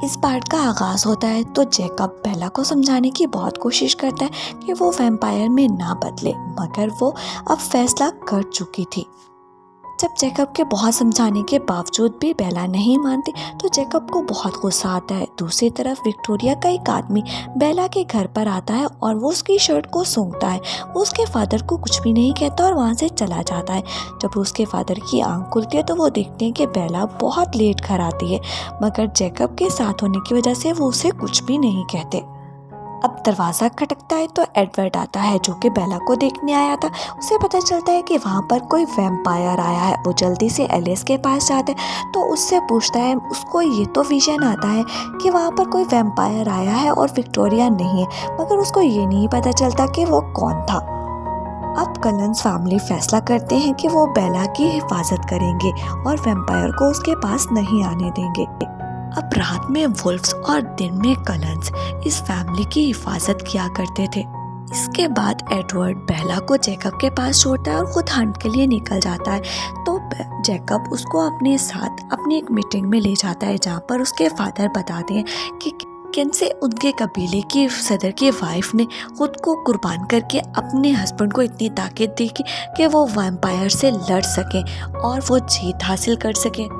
इस पार्ट का आगाज होता है तो जैकब बेला को समझाने की बहुत कोशिश करता है कि वो वैम्पायर में ना बदले, मगर वो अब फैसला कर चुकी थी। जब जैकब के बहुत समझाने के बावजूद भी बेला नहीं मानती तो जैकब को बहुत गुस्सा आता है। दूसरी तरफ विक्टोरिया का एक आदमी बेला के घर पर आता है और वो उसकी शर्ट को सूंघता है। वो उसके फादर को कुछ भी नहीं कहता और वहाँ से चला जाता है। जब उसके फादर की आंख खुलती है तो वो देखते हैं कि बेला बहुत लेट घर आती है, मगर जैकब के साथ होने की वजह से वो उसे कुछ भी नहीं कहते। अब दरवाज़ा खटकता है तो एडवर्ड आता है जो कि बेला को देखने आया था। उसे पता चलता है कि वहाँ पर कोई वैम्पायर आया है। वो जल्दी से एलिस के पास जाता है तो उससे पूछता है। उसको ये तो विजन आता है कि वहाँ पर कोई वैम्पायर आया है और विक्टोरिया नहीं है, मगर उसको ये नहीं पता चलता कि वो कौन था। अब कलन्स फैमिली फैसला करते हैं कि वो बेला की हिफाजत करेंगे और वैम्पायर को उसके पास नहीं आने देंगे। अब रात में वुल्फ्स और दिन में कलन्स इस फैमिली की हिफाजत किया करते थे। इसके बाद एडवर्ड बेला को जैकब के छोड़ता है और खुद हंट के लिए निकल जाता है। तो जैकब उसको अपने साथ अपनी एक मीटिंग में ले जाता है जहाँ पर उसके फादर बताते हैं कि कैसे उनके कबीले की सदर की वाइफ ने खुद को कुर्बान करके अपने हस्बैंड को इतनी ताकत दी कि वो वैम्पायर से लड़ सके और वो जीत हासिल कर सके।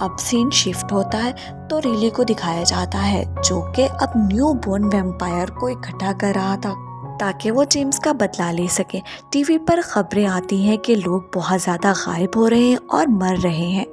अब सीन शिफ्ट होता है तो रिली को दिखाया जाता है जो कि अब न्यू बोर्न वैम्पायर को इकट्ठा कर रहा था ताकि वो जेम्स का बदला ले सके। टीवी पर खबरें आती हैं कि लोग बहुत ज़्यादा गायब हो रहे हैं और मर रहे हैं।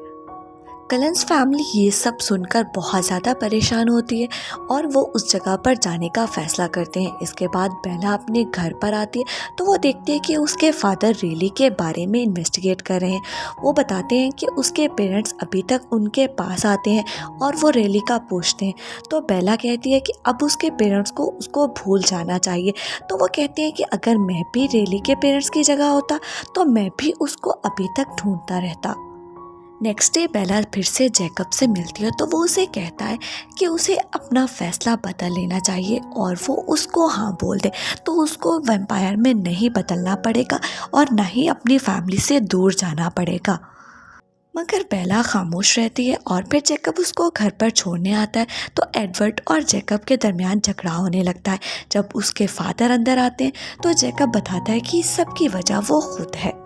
कलन्स फैमिली ये सब सुनकर बहुत ज़्यादा परेशान होती है और वो उस जगह पर जाने का फैसला करते हैं। इसके बाद बेला अपने घर पर आती है तो वो देखते हैं कि उसके फादर रिली के बारे में इन्वेस्टिगेट कर रहे हैं। वो बताते हैं कि उसके पेरेंट्स अभी तक उनके पास आते हैं और वो रिली का पूछते हैं। तो बेला कहती है कि अब उसके पेरेंट्स को उसको भूल जाना चाहिए। तो वो कहते हैं कि अगर मैं भी रिली के पेरेंट्स की जगह होता तो मैं भी उसको अभी तक ढूंढता रहता। नेक्स्ट डे बेला फिर से जैकब से मिलती है तो वो उसे कहता है कि उसे अपना फैसला बदल लेना चाहिए और वो उसको हाँ बोल दे तो उसको वैम्पायर में नहीं बदलना पड़ेगा और ना ही अपनी फैमिली से दूर जाना पड़ेगा। मगर बेला खामोश रहती है और फिर जैकब उसको घर पर छोड़ने आता है तो एडवर्ड और जैकब के दरमियान झगड़ा होने लगता है। जब उसके फादर अंदर आते हैं तो जैकब बताता है कि सब की वजह वो खुद है।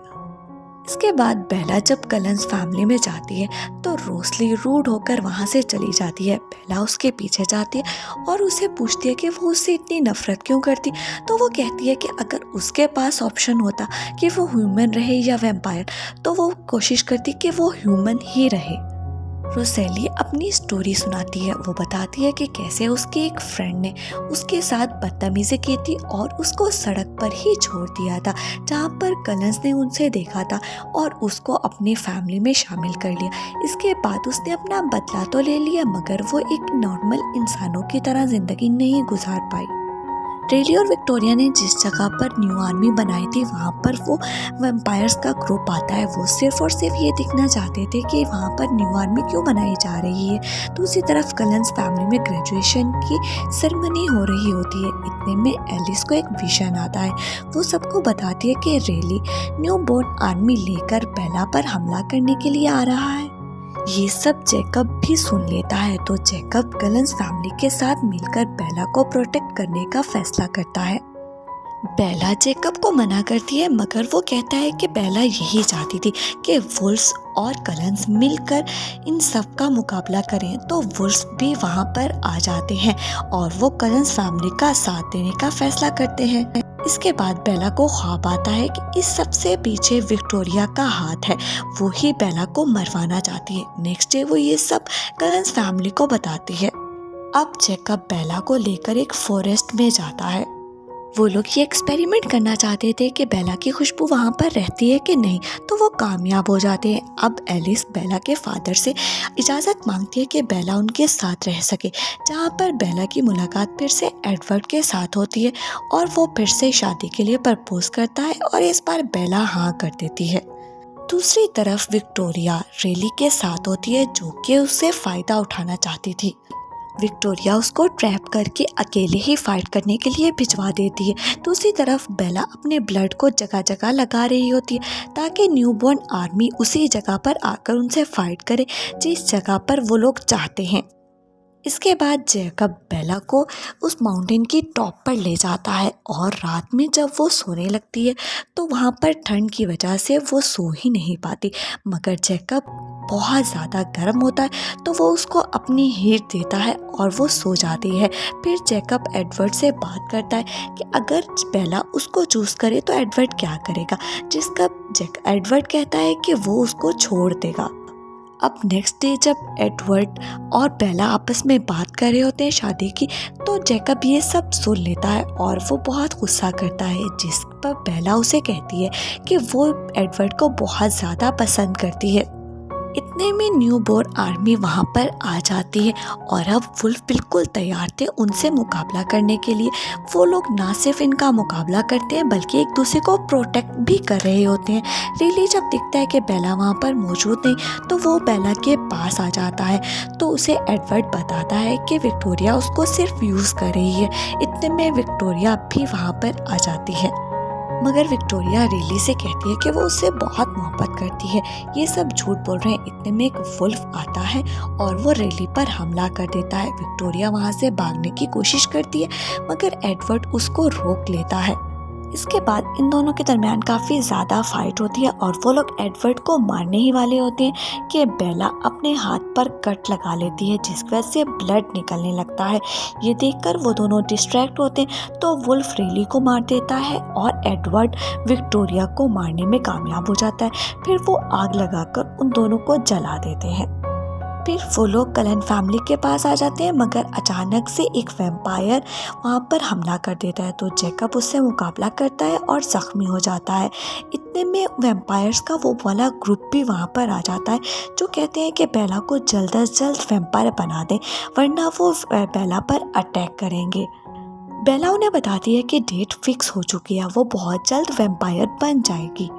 इसके बाद बेला जब कलन्स फैमिली में जाती है तो रोसली रूड होकर वहाँ से चली जाती है। बेला उसके पीछे जाती है और उसे पूछती है कि वो उससे इतनी नफरत क्यों करती। तो वो कहती है कि अगर उसके पास ऑप्शन होता कि वो ह्यूमन रहे या वैम्पायर तो वो कोशिश करती कि वो ह्यूमन ही रहे। रोसेली अपनी स्टोरी सुनाती है। वो बताती है कि कैसे उसके एक फ्रेंड ने उसके साथ बदतमीजी की थी और उसको सड़क पर ही छोड़ दिया था जहाँ पर कलन्स ने उनसे देखा था और उसको अपनी फैमिली में शामिल कर लिया। इसके बाद उसने अपना बदला तो ले लिया मगर वो एक नॉर्मल इंसानों की तरह जिंदगी नहीं गुजार पाई। रिली और विक्टोरिया ने जिस जगह पर न्यू आर्मी बनाई थी वहाँ पर वो वैम्पायर्स का ग्रुप आता है। वो सिर्फ और सिर्फ ये दिखना चाहते थे कि वहाँ पर न्यू आर्मी क्यों बनाई जा रही है। दूसरी तरफ कलन्स फैमिली में ग्रेजुएशन की सेरेमनी हो रही होती है। इतने में एलिस को एक विजन आता है। वो सबको बताती है कि रिली न्यू बोर्न आर्मी लेकर बेला पर हमला करने के लिए आ रहा है। ये सब जैकब भी सुन लेता है तो जैकब कलन्स फैमिली के साथ मिलकर बेला को प्रोटेक्ट करने का फैसला करता है। बेला जैकब को मना करती है मगर वो कहता है कि बेला यही चाहती थी कि वुल्फ्स और कलन्स मिलकर इन सब का मुकाबला करें। तो वुल्फ्स भी वहाँ पर आ जाते हैं और वो कलन्स फैमिली का साथ देने का फैसला करते हैं। इसके बाद बेला को ख्वाब आता है कि इस सबसे पीछे विक्टोरिया का हाथ है। वो ही बेला को मरवाना चाहती है। नेक्स्ट डे वो ये सब कलन्स फैमिली को बताती है। अब जैकब बेला को लेकर एक फॉरेस्ट में जाता है। वो लोग ये एक्सपेरिमेंट करना चाहते थे कि बेला की खुशबू वहाँ पर रहती है कि नहीं, तो वो कामयाब हो जाते हैं। अब एलिस बेला के फादर से इजाज़त मांगती है कि बेला उनके साथ रह सके, जहाँ पर बेला की मुलाकात फिर से एडवर्ड के साथ होती है और वो फिर से शादी के लिए प्रपोज करता है और इस बार बेला हाँ कर देती है। दूसरी तरफ विक्टोरिया रिली के साथ होती है जो कि उससे फ़ायदा उठाना चाहती थी। विक्टोरिया उसको ट्रैप करके अकेले ही फाइट करने के लिए भिजवा देती है। दूसरी तरफ बेला अपने ब्लड को जगह जगह लगा रही होती है ताकि न्यूबॉर्न आर्मी उसी जगह पर आकर उनसे फाइट करे जिस जगह पर वो लोग चाहते हैं। इसके बाद जैकब बेला को उस माउंटेन की टॉप पर ले जाता है और रात में जब वो सोने लगती है तो वहाँ पर ठंड की वजह से वो सो ही नहीं पाती, मगर जैकब बहुत ज़्यादा गर्म होता है तो वो उसको अपनी हीट देता है और वो सो जाती है। फिर जैकब एडवर्ड से बात करता है कि अगर बेला उसको चूज़ करे तो एडवर्ड क्या करेगा, जिसका एडवर्ड कहता है कि वो उसको छोड़ देगा। अब नेक्स्ट डे जब एडवर्ड और बेला आपस में बात कर रहे होते हैं शादी की, तो जैकब ये सब सुन लेता है और वो बहुत गुस्सा करता है, जिस पर बेला उसे कहती है कि वो एडवर्ड को बहुत ज़्यादा पसंद करती है। इतने में न्यू बोर्न आर्मी वहाँ पर आ जाती है और अब वुल्फ बिल्कुल तैयार थे उनसे मुकाबला करने के लिए। वो लोग ना सिर्फ इनका मुकाबला करते हैं बल्कि एक दूसरे को प्रोटेक्ट भी कर रहे होते हैं। रिली जब दिखता है कि बेला वहाँ पर मौजूद नहीं तो वो बेला के पास आ जाता है, तो उसे एडवर्ड बताता है कि विक्टोरिया उसको सिर्फ यूज़ कर रही है। इतने में विक्टोरिया भी वहाँ पर आ जाती है, मगर विक्टोरिया रिली से कहती है कि वो उससे बहुत मोहब्बत करती है। ये सब झूठ बोल रहे हैं। इतने में एक वुल्फ आता है और वो रिली पर हमला कर देता है। विक्टोरिया वहाँ से भागने की कोशिश करती है मगर एडवर्ड उसको रोक लेता है। इसके बाद इन दोनों के दरमियान काफ़ी ज़्यादा फाइट होती है और वो लोग एडवर्ड को मारने ही वाले होते हैं कि बेला अपने हाथ पर कट लगा लेती है, जिसकी वजह से ब्लड निकलने लगता है। ये देखकर वो दोनों डिस्ट्रैक्ट होते हैं तो वुल्फ रिली को मार देता है और एडवर्ड विक्टोरिया को मारने में कामयाब हो जाता है। फिर वो आग लगाकर उन दोनों को जला देते हैं। फिर वो लोग कलन फैमिली के पास आ जाते हैं, मगर अचानक से एक वैम्पायर वहाँ पर हमला कर देता है, तो जैकब उससे मुकाबला करता है और ज़ख्मी हो जाता है। इतने में वैम्पायर्स का वो वाला ग्रुप भी वहाँ पर आ जाता है जो कहते हैं कि बेला को जल्द अज जल्द वैम्पायर बना दें वरना वो बेला पर अटैक करेंगे। बेला उन्हें बताती है कि डेट फिक्स हो चुकी है, वो बहुत जल्द वैम्पायर बन जाएगी।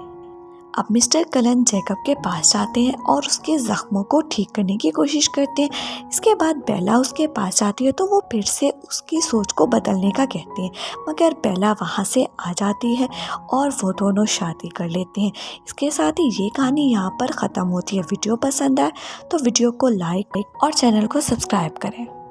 अब मिस्टर कलन जैकब के पास जाते हैं और उसके ज़ख्मों को ठीक करने की कोशिश करते हैं। इसके बाद बेला उसके पास जाती है तो वो फिर से उसकी सोच को बदलने का कहते हैं, मगर बेला वहाँ से आ जाती है और वो दोनों शादी कर लेते हैं। इसके साथ ही ये कहानी यहाँ पर ख़त्म होती है। वीडियो पसंद आए तो वीडियो को लाइक और चैनल को सब्सक्राइब करें।